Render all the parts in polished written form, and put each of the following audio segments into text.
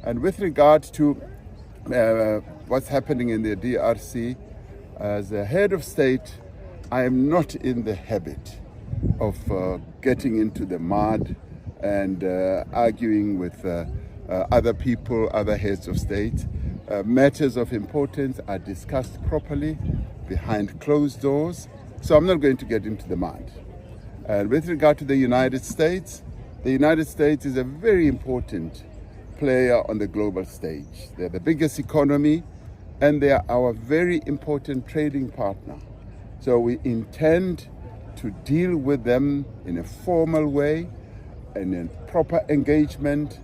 And with regard to what's happening in the DRC, as a head of state, I am not in the habit of getting into the mud and arguing with other people, other heads of state. Matters of importance are discussed properly behind closed doors, so I'm not going to get into the mud. And with regard to the United States is a very important player on the global stage. They're the biggest economy and they are our very important trading partner. So we intend to deal with them in a formal way and in proper engagement.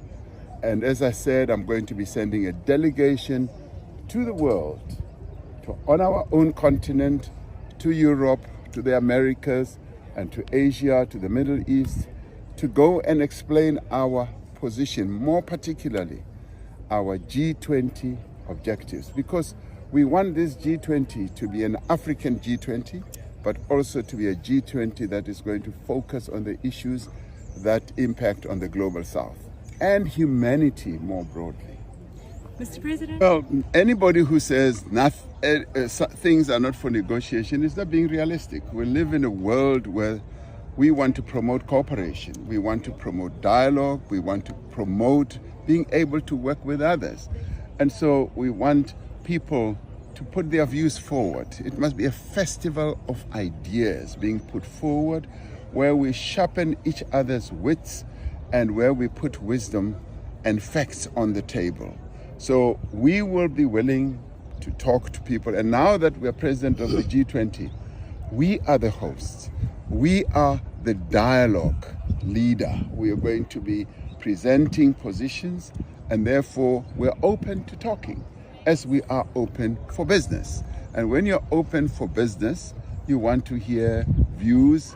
And as I said, I'm going to be sending a delegation to the world, on our own continent, to Europe, to the Americas, and to Asia, to the Middle East, to go and explain our position, more particularly our G20 objectives, because we want this G20 to be an African G20, but also to be a G20 that is going to focus on the issues that impact on the global South and humanity more broadly. Mr. President? Well, anybody who says things are not for negotiation is not being realistic. We live in a world where we want to promote cooperation, we want to promote dialogue, we want to promote being able to work with others. And so we want people to put their views forward. It must be a festival of ideas being put forward where we sharpen each other's wits and where we put wisdom and facts on the table. So we will be willing to talk to people. And now that we're president of the G20, we are the hosts. We are the dialogue leader. We are going to be presenting positions, and therefore we're open to talking as we are open for business. And when you're open for business, you want to hear views,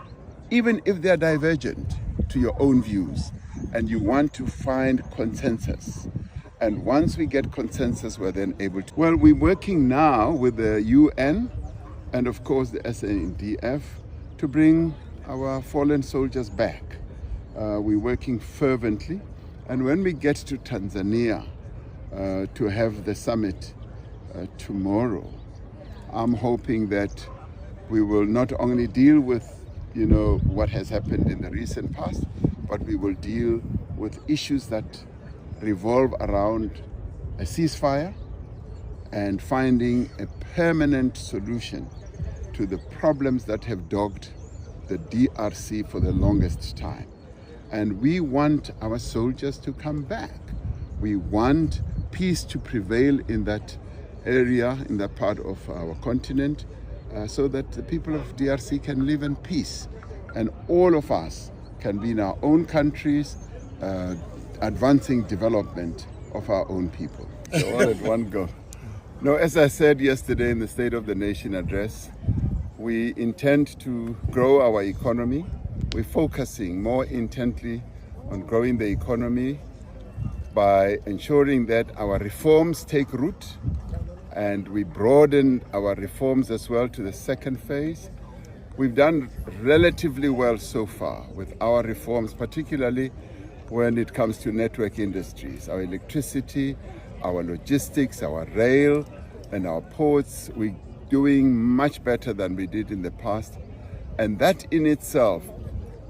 even if they're divergent to your own views, and you want to find consensus. And once we get consensus, we're then able to... Well, we're working now with the UN and of course the SANDF to bring our fallen soldiers back. We're working fervently, and when we get to Tanzania to have the summit tomorrow, I'm hoping that we will not only deal with what has happened in the recent past, but we will deal with issues that revolve around a ceasefire and finding a permanent solution to the problems that have dogged the DRC for the longest time. And we want our soldiers to come back. We want peace to prevail in that area, in that part of our continent, so that the people of DRC can live in peace. And all of us can be in our own countries, advancing development of our own people. So all at one go. No, as I said yesterday in the State of the Nation address, we intend to grow our economy. We're focusing more intently on growing the economy by ensuring that our reforms take root, and we broaden our reforms as well to the second phase. We've done relatively well so far with our reforms, particularly when it comes to network industries, our electricity, our logistics, our rail, and our ports. We're doing much better than we did in the past. And that in itself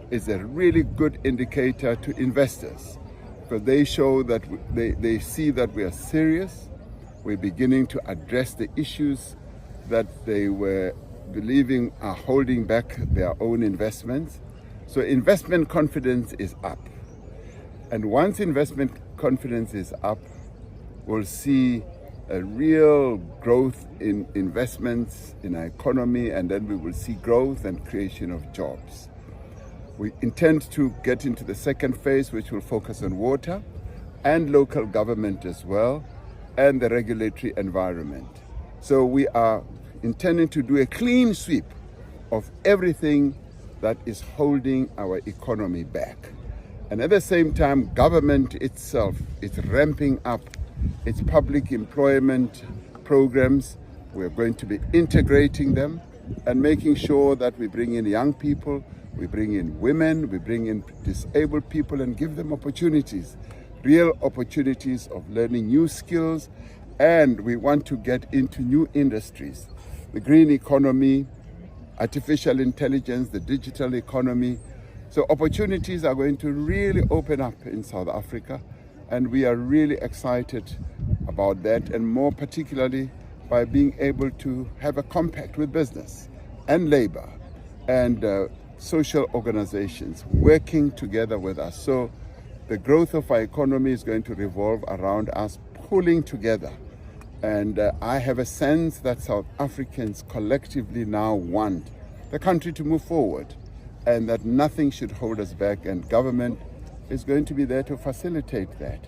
is a really good indicator to investors, because they show that they see that we are serious. We're beginning to address the issues that they were believing are holding back their own investments. So investment confidence is up. And once investment confidence is up, we'll see a real growth in investments in our economy, and then we will see growth and creation of jobs. We intend to get into the second phase, which will focus on water and local government as well, and the regulatory environment. So we are intending to do a clean sweep of everything that is holding our economy back. And at the same time, government itself is ramping up its public employment programs. We're going to be integrating them and making sure that we bring in young people, we bring in women, we bring in disabled people and give them opportunities real opportunities of learning new skills, and we want to get into new industries. The green economy, artificial intelligence, the digital economy. So opportunities are going to really open up in South Africa, and we are really excited about that, and more particularly by being able to have a compact with business and labor and social organizations working together with us. So the growth of our economy is going to revolve around us pulling together. And I have a sense that South Africans collectively now want the country to move forward, and that nothing should hold us back, and government is going to be there to facilitate that.